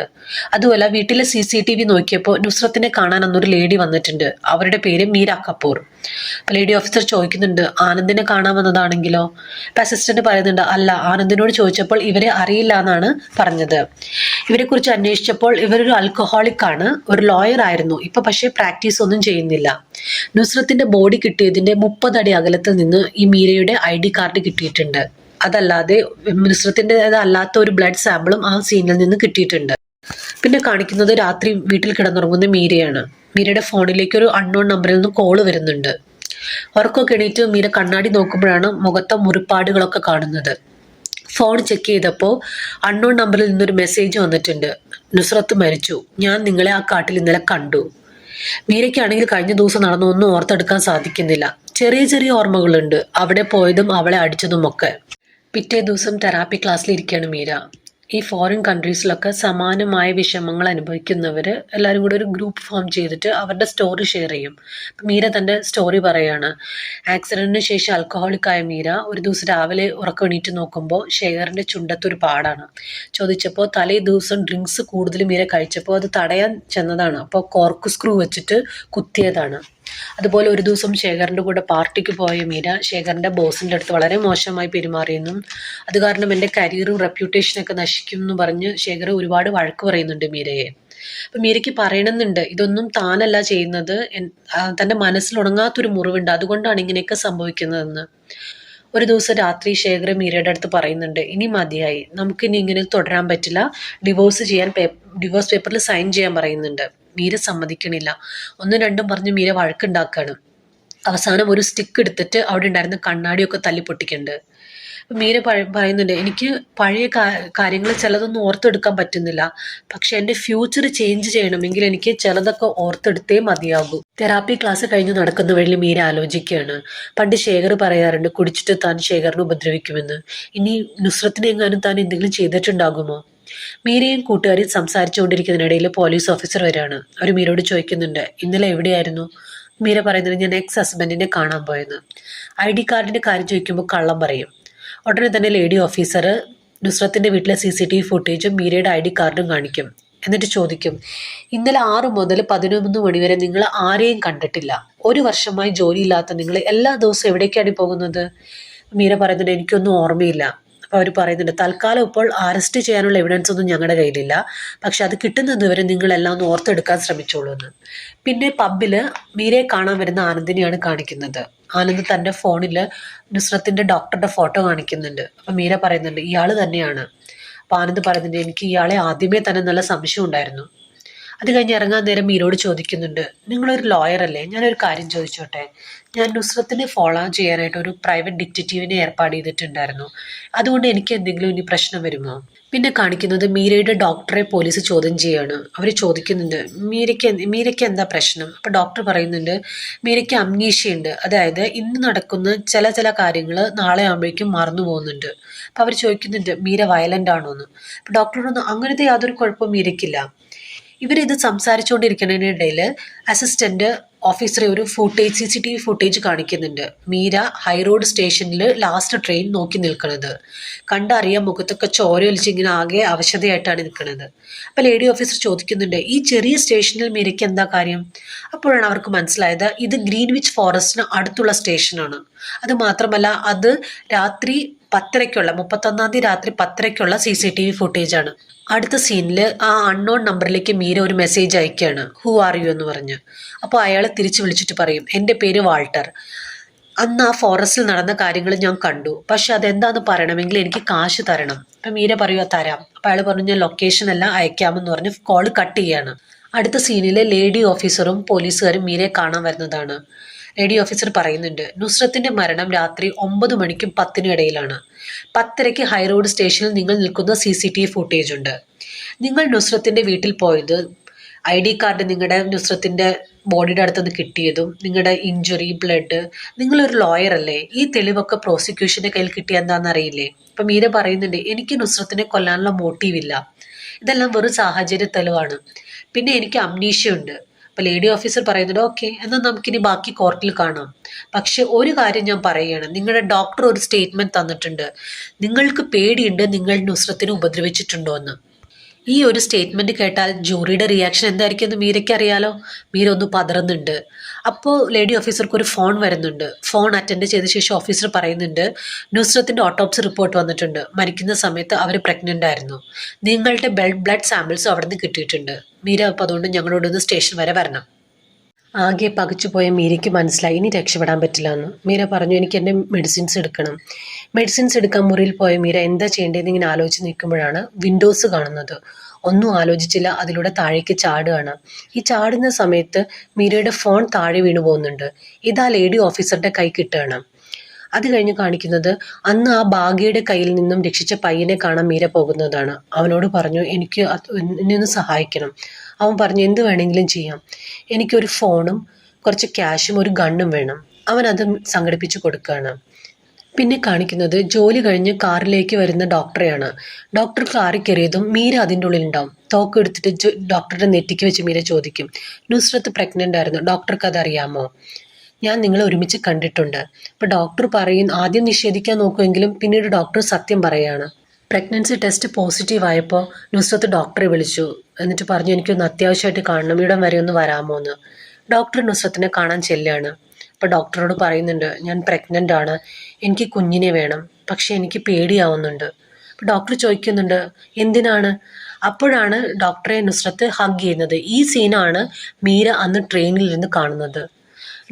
അതുമല്ല വീട്ടിലെ CCTV നോക്കിയപ്പോൾ നുസ്രത്തിനെ കാണാൻ അന്നൊരു ലേഡി വന്നിട്ടുണ്ട്. അവരുടെ പേര് മീര കപൂർ. ലേഡി ഓഫീസർ ചോദിക്കുന്നുണ്ട്, ആനന്ദിനെ കാണാൻ വന്നതാണെങ്കിലോ? അസിസ്റ്റന്റ് പറയുന്നുണ്ട്, അല്ല, ആനന്ദിനോട് ചോദിച്ചപ്പോൾ ഇവരെ അറിയില്ല എന്നാണ് പറഞ്ഞത്. ഇവരെ കുറിച്ച് അന്വേഷിച്ചപ്പോൾ ഇവരൊരു ആൽക്കഹോളിക് ആണ്, ഒരു ലോയർ ആയിരുന്നു. ഇപ്പൊ പക്ഷേ പ്രാക്ടീസ് ഒന്നും ചെയ്യുന്നില്ല. നുസ്രത്തിന്റെ ബോഡി കിട്ടിയതിന്റെ 30 അടി അകലത്തിൽ നിന്ന് ഈ മീരയുടെ ID കാർഡ് കിട്ടിയിട്ടുണ്ട്. അതല്ലാതെ നുസ്രത്തിന്റെ അല്ലാത്ത ഒരു ബ്ലഡ് സാമ്പിളും ആ സീനിൽ നിന്ന് കിട്ടിയിട്ടുണ്ട്. പിന്നെ കാണിക്കുന്നത് രാത്രി വീട്ടിൽ കിടന്നുറങ്ങുന്ന മീരയാണ്. മീരയുടെ ഫോണിലേക്ക് ഒരു അൺനോൺ നമ്പറിൽ നിന്ന് കോള് വരുന്നുണ്ട്. ഉറക്കമൊക്കെ എണീറ്റ് മീര കണ്ണാടി നോക്കുമ്പോഴാണ് മുഖത്തെ മുറിപ്പാടുകളൊക്കെ കാണുന്നത്. ഫോൺ ചെക്ക് ചെയ്തപ്പോൾ അൺനോൺ നമ്പറിൽ നിന്നൊരു മെസ്സേജ് വന്നിട്ടുണ്ട്. നുസ്രത്ത് മരിച്ചു, ഞാൻ നിങ്ങളെ ആ കാട്ടിൽ ഇന്നലെ കണ്ടു. മീരയ്ക്കാണെങ്കിൽ കഴിഞ്ഞ ദിവസം നടന്നൊന്നും ഓർത്തെടുക്കാൻ സാധിക്കുന്നില്ല. ചെറിയ ചെറിയ ഓർമ്മകളുണ്ട്, അവിടെ പോയതും അവളെ അടിച്ചതുമൊക്കെ. പിറ്റേ ദിവസം തെറാപ്പി ക്ലാസ്സിൽ ഇരിക്കുകയാണ് മീര. ഈ ഫോറിൻ കൺട്രീസിലൊക്കെ സമാനമായ വിഷമങ്ങൾ അനുഭവിക്കുന്നവർ എല്ലാവരും കൂടെ ഒരു ഗ്രൂപ്പ് ഫോം ചെയ്തിട്ട് അവരുടെ സ്റ്റോറി ഷെയർ ചെയ്യും. അപ്പം മീര തൻ്റെ സ്റ്റോറി പറയാണ്. ആക്സിഡൻറ്റിന് ശേഷം ആൽക്കഹോളിക്കായ മീര ഒരു ദിവസം രാവിലെ ഉറക്കം എണീറ്റ് നോക്കുമ്പോൾ ഷെയറിൻ്റെ ചുണ്ടത്തൊരു പാടാണ്. ചോദിച്ചപ്പോൾ തലേ ദിവസം ഡ്രിങ്ക്സ് കൂടുതൽ മീര കഴിച്ചപ്പോൾ അത് തടയാൻ ചെന്നതാണ്. അപ്പോൾ കോർക്ക് സ്ക്രൂ വെച്ചിട്ട് കുത്തിയതാണ്. അതുപോലെ ഒരു ദിവസം ശേഖറിൻ്റെ കൂടെ പാർട്ടിക്ക് പോയ മീര ശേഖറിൻ്റെ ബോസിൻ്റെ അടുത്ത് വളരെ മോശമായി പെരുമാറിയെന്നും അത് കാരണം എൻ്റെ കരിയറും റെപ്യൂട്ടേഷനൊക്കെ നശിക്കും എന്ന് പറഞ്ഞ് ശേഖർ ഒരുപാട് വഴക്ക് പറയുന്നുണ്ട് മീരയെ. അപ്പം മീരയ്ക്ക് പറയണമെന്നുണ്ട്, ഇതൊന്നും താനല്ല ചെയ്യുന്നത്, തൻ്റെ മനസ്സിൽ ഉണങ്ങാത്തൊരു മുറിവുണ്ട്, അതുകൊണ്ടാണ് ഇങ്ങനെയൊക്കെ സംഭവിക്കുന്നതെന്ന്. ഒരു ദിവസം രാത്രി ശേഖർ മീരയുടെ അടുത്ത് പറയുന്നുണ്ട്, ഇനി മതിയായി, നമുക്കിനി ഇങ്ങനെ തുടരാൻ പറ്റില്ല, ഡിവോഴ്സ് പേപ്പറിൽ സൈൻ ചെയ്യാൻ പറയുന്നുണ്ട്. മീര സമ്മതിക്കണില്ല. 1 2 പറഞ്ഞ് മീര വഴക്കുണ്ടാക്കുകയാണ്. അവസാനം ഒരു സ്റ്റിക്ക് എടുത്തിട്ട് അവിടെ ഉണ്ടായിരുന്ന കണ്ണാടിയൊക്കെ തല്ലി പൊട്ടിക്കുന്നുണ്ട്. അപ്പം മീര പറയുന്നുണ്ട്, എനിക്ക് പഴയ കാര്യങ്ങൾ ചിലതൊന്നും ഓർത്തെടുക്കാൻ പറ്റുന്നില്ല, പക്ഷെ എൻ്റെ ഫ്യൂച്ചർ ചേഞ്ച് ചെയ്യണമെങ്കിൽ എനിക്ക് ചിലതൊക്കെ ഓർത്തെടുത്തേ മതിയാകൂ. തെറാപ്പി ക്ലാസ് കഴിഞ്ഞ് നടക്കുന്ന വഴി മീര ആലോചിക്കുകയാണ്. പണ്ട് ശേഖർ പറയാറുണ്ട് കുടിച്ചിട്ട് താൻ ശേഖറിനെ ഉപദ്രവിക്കുമെന്ന്. ഇനി നുസ്രത്തിനെ എങ്ങാനും താൻ എന്തെങ്കിലും ചെയ്തിട്ടുണ്ടാകുമോ? മീരയും കൂട്ടുകാരും സംസാരിച്ചുകൊണ്ടിരിക്കുന്നതിനിടയിൽ പോലീസ് ഓഫീസർ വരികയാണ്. അവർ മീരയോട് ചോദിക്കുന്നുണ്ട്, ഇന്നലെ എവിടെയായിരുന്നു? മീര പറയുന്നത്, ഞാൻ എക്സ് ഹസ്ബൻഡിനെ കാണാൻ പോയെന്ന്. ID കാർഡിൻ്റെ കാര്യം ചോദിക്കുമ്പോൾ കള്ളം പറയും. ഉടനെ തന്നെ ലേഡി ഓഫീസർ നുസ്രത്തിൻ്റെ വീട്ടിലെ CCTV ഫുട്ടേജും മീരയുടെ ID കാർഡും കാണിക്കും. എന്നിട്ട് ചോദിക്കും, ഇന്നലെ 6 മുതൽ 11 മണി വരെ നിങ്ങൾ ആരെയും കണ്ടിട്ടില്ല. 1 വർഷമായി ജോലിയില്ലാത്ത നിങ്ങൾ എല്ലാ ദിവസവും എവിടേക്കാണ് പോകുന്നത്? മീര പറയുന്നുണ്ട്, എനിക്കൊന്നും ഓർമ്മയില്ല. അപ്പോൾ അവർ പറയുന്നുണ്ട്, തൽക്കാലം ഇപ്പോൾ അറസ്റ്റ് ചെയ്യാനുള്ള എവിഡൻസ് ഒന്നും ഞങ്ങളുടെ കയ്യിലില്ല, പക്ഷെ അത് കിട്ടുന്നത് വരെ നിങ്ങളെല്ലാം ഒന്ന് ഓർത്തെടുക്കാൻ ശ്രമിച്ചോളൂ എന്ന്. പിന്നെ പബ്ബിൽ മീരയെ കാണാൻ വരുന്ന ആനന്ദിനെയാണ് കാണിക്കുന്നത്. ആനന്ദ് തൻ്റെ ഫോണിൽ നുസ്രത്തിൻ്റെ ഡോക്ടറുടെ ഫോട്ടോ കാണിക്കുന്നുണ്ട്. അപ്പം മീര പറയുന്നുണ്ട്, ഇയാൾ തന്നെയാണ്. അപ്പോൾ ആനന്ദ് പറയുന്നുണ്ട്, എനിക്ക് ഇയാളെ ആദ്യമേ തന്നെ നല്ല സംശയം ഉണ്ടായിരുന്നു. അത് കഴിഞ്ഞ് ഇറങ്ങാൻ നേരം മീരോട് ചോദിക്കുന്നുണ്ട്, നിങ്ങളൊരു ലോയർ അല്ലേ, ഞാനൊരു കാര്യം ചോദിച്ചോട്ടെ? ഞാൻ നുസ്രത്തിനെ ഫോളോ ചെയ്യാനായിട്ട് ഒരു പ്രൈവറ്റ് ഡിറ്റക്റ്റീവിനെ ഏർപ്പാട് ചെയ്തിട്ടുണ്ടായിരുന്നു, അതുകൊണ്ട് എനിക്ക് എന്തെങ്കിലും ഇനി പ്രശ്നം വരുമോ? പിന്നെ കാണിക്കുന്നത് മീരയുടെ ഡോക്ടറെ പോലീസ് ചോദ്യം ചെയ്യാണ്. അവർ ചോദിക്കുന്നുണ്ട്, മീരയ്ക്ക് എന്താ പ്രശ്നം? അപ്പോൾ ഡോക്ടർ പറയുന്നുണ്ട്, മീരയ്ക്ക് അംനീഷ്യയുണ്ട്, അതായത് ഇന്ന് നടക്കുന്ന ചില കാര്യങ്ങൾ നാളെ ആകുമ്പോഴേക്കും മറന്നു പോകുന്നുണ്ട്. അപ്പോൾ അവർ ചോദിക്കുന്നുണ്ട്, മീര വയലൻ്റ് ആണോ എന്ന്. അപ്പോൾ ഡോക്ടറൊന്നും അങ്ങനത്തെ യാതൊരു കുഴപ്പവും മീരയ്ക്കില്ല. ഇവരിത് സംസാരിച്ചുകൊണ്ടിരിക്കുന്നതിനിടയിൽ അസിസ്റ്റന്റ് ഓഫീസറെ ഒരു CCTV ഫുട്ടേജ് കാണിക്കുന്നുണ്ട്. മീര ഹൈറോഡ് സ്റ്റേഷനിൽ ലാസ്റ്റ് ട്രെയിൻ നോക്കി നിൽക്കുന്നത് കണ്ടറിയാം. മുഖത്തൊക്കെ ചോരയൊലിച്ച് ഇങ്ങനെ ആകെ അവശതയായിട്ടാണ് നിൽക്കുന്നത്. അപ്പോൾ ലേഡി ഓഫീസർ ചോദിക്കുന്നുണ്ട്, ഈ ചെറിയ സ്റ്റേഷനിൽ മീരയ്ക്ക് എന്താ കാര്യം? അപ്പോഴാണ് അവർക്ക് മനസ്സിലായത് ഇത് ഗ്രീൻവിച്ച് ഫോറസ്റ്റിന് അടുത്തുള്ള സ്റ്റേഷനാണ്. അത് മാത്രമല്ല അത് രാത്രി 10:30 31 തീയതി രാത്രി 10:30 CCTV ഫുട്ടേജാണ്. അടുത്ത സീനിൽ ആ അൺനോൺ നമ്പറിലേക്ക് മീര ഒരു മെസ്സേജ് അയക്കുകയാണ്, ഹു ആർ യു എന്ന് പറഞ്ഞ്. അപ്പോൾ അയാളെ തിരിച്ചു വിളിച്ചിട്ട് പറയും, എൻ്റെ പേര് വാൾട്ടർ, അന്ന് ആ ഫോറസ്റ്റിൽ നടന്ന കാര്യങ്ങൾ ഞാൻ കണ്ടു, പക്ഷെ അതെന്താന്ന് പറയണമെങ്കിൽ എനിക്ക് കാശ് തരണം. അപ്പം മീര പറയുക, തരാം. അപ്പോൾ അയാൾ പറഞ്ഞു, ഞാൻ ലൊക്കേഷൻ എല്ലാം അയക്കാമെന്ന് പറഞ്ഞ് കോൾ കട്ട് ചെയ്യാണ്. അടുത്ത സീനിൽ ലേഡി ഓഫീസറും പോലീസുകാരും മീരയെ കാണാൻ വരുന്നതാണ്. ലേഡി ഓഫീസർ പറയുന്നുണ്ട്, നുസ്രത്തിന്റെ മരണം രാത്രി 9 മണിക്കും 10-നും ഇടയിലാണ്. 10:30 ഹൈറോഡ് സ്റ്റേഷനിൽ നിങ്ങൾ നിൽക്കുന്ന CCTV ഫുട്ടേജ് ഉണ്ട്. നിങ്ങൾ നുസ്രത്തിന്റെ വീട്ടിൽ പോയത് ID കാർഡ് നിങ്ങളുടെ നുസ്രത്തിന്റെ ബോഡിയുടെ അടുത്തുനിന്ന് കിട്ടിയതും നിങ്ങളുടെ ഇഞ്ചുറി ബ്ലഡ്, നിങ്ങളൊരു ലോയർ അല്ലേ, ഈ തെളിവൊക്കെ പ്രോസിക്യൂഷൻ്റെ കയ്യിൽ കിട്ടിയ എന്താണെന്ന് അറിയില്ലേ? അപ്പം മീര പറയുന്നുണ്ട്, എനിക്ക് നുസ്രത്തിനെ കൊല്ലാനുള്ള മോട്ടീവില്ല, ഇതെല്ലാം വെറും സാഹചര്യ തെളിവാണ്, പിന്നെ എനിക്ക് അംനീഷ്യ ഉണ്ട്. അപ്പോൾ ലേഡി ഓഫീസർ പറയുന്നുണ്ട്, ഓക്കെ എന്നാൽ നമുക്കിനി ബാക്കി കോർട്ടിൽ കാണാം. പക്ഷെ ഒരു കാര്യം ഞാൻ പറയുകയാണ്, നിങ്ങളുടെ ഡോക്ടർ ഒരു സ്റ്റേറ്റ്മെന്റ് തന്നിട്ടുണ്ട്, നിങ്ങൾക്ക് പേടിയുണ്ട് നിങ്ങൾ നുസ്രത്തിനെ ഉപദ്രവിച്ചിട്ടുണ്ടോ എന്ന്. ഈ ഒരു സ്റ്റേറ്റ്മെന്റ് കേട്ടാൽ ജൂറിയുടെ റിയാക്ഷൻ എന്തായിരിക്കും എന്ന് മീരയ്ക്ക് അറിയാലോ. മീര ഒന്ന് പതറുന്നുണ്ട്. അപ്പോൾ ലേഡി ഓഫീസർക്ക് ഒരു ഫോൺ വരുന്നുണ്ട്. ഫോൺ അറ്റൻഡ് ചെയ്ത ശേഷം ഓഫീസർ പറയുന്നുണ്ട്, നുസ്രത്തിന്റെ ഓട്ടോപ്സി റിപ്പോർട്ട് വന്നിട്ടുണ്ട്, മരിക്കുന്ന സമയത്ത് അവർ പ്രഗ്നന്റ് ആയിരുന്നു, നിങ്ങളുടെ ബ്ലഡ് സാമ്പിൾസും അവിടെ നിന്ന് കിട്ടിയിട്ടുണ്ട്. മീര അപ്പോൾ അതുകൊണ്ട് ഞങ്ങളോടൊന്ന് സ്റ്റേഷൻ വരെ വരണം. ആകെ പകച്ചുപോയ മീരയ്ക്ക് മനസ്സിലായി ഇനി രക്ഷപ്പെടാൻ പറ്റില്ല എന്ന്. മീര പറഞ്ഞു, എനിക്ക് എൻ്റെ മെഡിസിൻസ് എടുക്കണം. മെഡിസിൻസ് എടുക്കാൻ മുറിയിൽ പോയ മീര എന്താ ചെയ്യേണ്ടതെന്ന് ഇങ്ങനെ ആലോചിച്ച് നിൽക്കുമ്പോഴാണ് വിൻഡോസ് കാണുന്നത്. ഒന്നും ആലോചിച്ചില്ല, അതിലൂടെ താഴേക്ക് ചാടുകയാണ്. ഈ ചാടുന്ന സമയത്ത് മീരയുടെ ഫോൺ താഴെ വീണു പോകുന്നുണ്ട്. ഇതാ ലേഡി ഓഫീസറുടെ കൈ കിട്ടുകയാണ്. അത് കഴിഞ്ഞ് കാണിക്കുന്നത് അന്ന് ആ ഭാഗ്യയുടെ കയ്യിൽ നിന്നും രക്ഷിച്ച പയ്യനെ കാണാൻ മീര പോകുന്നതാണ്. അവനോട് പറഞ്ഞു, എനിക്ക് എന്നെ ഒന്ന് സഹായിക്കണം. അവൻ പറഞ്ഞു, എന്ത് വേണമെങ്കിലും ചെയ്യാം, എനിക്കൊരു ഫോണും കുറച്ച് ക്യാഷും ഒരു ഗണ്ണും വേണം. അവൻ അത് സംഘടിപ്പിച്ച് കൊടുക്കുകയാണ്. പിന്നെ കാണിക്കുന്നത് ജോലി കഴിഞ്ഞ് കാറിലേക്ക് വരുന്ന ഡോക്ടറെയാണ്. ഡോക്ടർ കാറിൽ കയറിയതും മീര അതിൻ്റെ ഉള്ളിലുണ്ടാവും. തോക്ക് എടുത്തിട്ട് ഡോക്ടറുടെ നെറ്റിക്ക് വെച്ച് മീര ചോദിക്കും, നുസ്രത്ത് പ്രഗ്നൻ്റ് ആയിരുന്നു, ഡോക്ടർക്ക് അതറിയാമോ? ഞാൻ നിങ്ങളെ ഒരുമിച്ച് കണ്ടിട്ടുണ്ട്. അപ്പോൾ ഡോക്ടർ പറയും, ആദ്യം നിഷേധിക്കാൻ നോക്കുമെങ്കിലും പിന്നീട് ഡോക്ടർ സത്യം പറയാണ്. പ്രഗ്നൻസി ടെസ്റ്റ് പോസിറ്റീവ് ആയപ്പോൾ നുസ്രത്ത് ഡോക്ടറെ വിളിച്ചു. എന്നിട്ട് പറഞ്ഞു, എനിക്കൊന്ന് അത്യാവശ്യമായിട്ട് കാണണം, ഇവിടം വരെ ഒന്ന് വരാമോ എന്ന്. ഡോക്ടർ നുസ്രത്തിനെ കാണാൻ ചെല്ലുകയാണ്. അപ്പോൾ ഡോക്ടറോട് പറയുന്നുണ്ട്, ഞാൻ പ്രഗ്നൻ്റ് ആണ്, എനിക്ക് കുഞ്ഞിനെ വേണം, പക്ഷെ എനിക്ക് പേടിയാവുന്നുണ്ട്. അപ്പോൾ ഡോക്ടർ ചോദിക്കുന്നുണ്ട്, എന്തിനാണ്? അപ്പോഴാണ് ഡോക്ടറെ നുസ്രത്ത് ഹഗ് ചെയ്യുന്നത്. ഈ സീനാണ് മീര അന്ന് ട്രെയിനിൽ നിന്ന് കാണുന്നത്.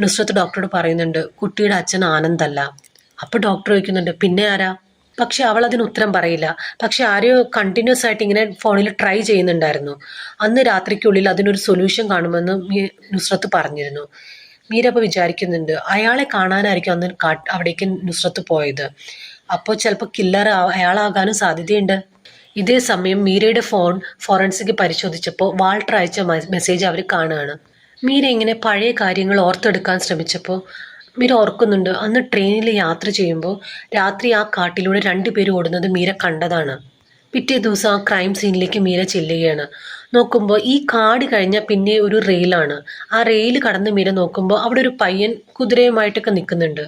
നുസ്രത്ത് ഡോക്ടറോട് പറയുന്നുണ്ട്, കുട്ടിയുടെ അച്ഛൻ ആനന്ദല്ല. അപ്പോൾ ഡോക്ടർ ചോദിക്കുന്നുണ്ട്, പിന്നെ ആരാ? പക്ഷെ അവൾ അതിന് ഉത്തരം പറയില്ല. പക്ഷെ ആരെയോ കണ്ടിന്യൂസ് ആയിട്ട് ഇങ്ങനെ ഫോണിൽ ട്രൈ ചെയ്യുന്നുണ്ടായിരുന്നു. അന്ന് രാത്രിക്കുള്ളിൽ അതിനൊരു സൊല്യൂഷൻ കാണുമെന്ന് നുസ്രത്ത് പറഞ്ഞിരുന്നു. മീര അപ്പോൾ വിചാരിക്കുന്നുണ്ട്, അയാളെ കാണാനായിരിക്കും അന്ന് അവിടേക്ക് നുസ്രത്ത് പോയത്. അപ്പോൾ ചിലപ്പോൾ കില്ലർ അയാളാകാനും സാധ്യതയുണ്ട്. ഇതേ സമയം മീരയുടെ ഫോൺ ഫോറൻസിക് പരിശോധിച്ചപ്പോൾ വാൾട്ടർ അയച്ച മെസ്സേജ് അവർ കാണുകയാണ്. മീര ഇങ്ങനെ പഴയ കാര്യങ്ങൾ ഓർത്തെടുക്കാൻ ശ്രമിച്ചപ്പോൾ മീര ഓർക്കുന്നുണ്ട്, അന്ന് ട്രെയിനിൽ യാത്ര ചെയ്യുമ്പോൾ രാത്രി ആ കാട്ടിലൂടെ 2 പേര് ഓടുന്നത് മീര കണ്ടതാണ്. പിറ്റേ ദിവസം ആ ക്രൈം സീനിലേക്ക് മീര ചെല്ലുകയാണ്. നോക്കുമ്പോൾ ഈ കാട് കഴിഞ്ഞ പിന്നെ ഒരു റെയിലാണ്. ആ റെയിൽ കടന്ന് മീര നോക്കുമ്പോൾ അവിടെ ഒരു പയ്യൻ കുതിരയുമായിട്ടൊക്കെ നിൽക്കുന്നുണ്ട്.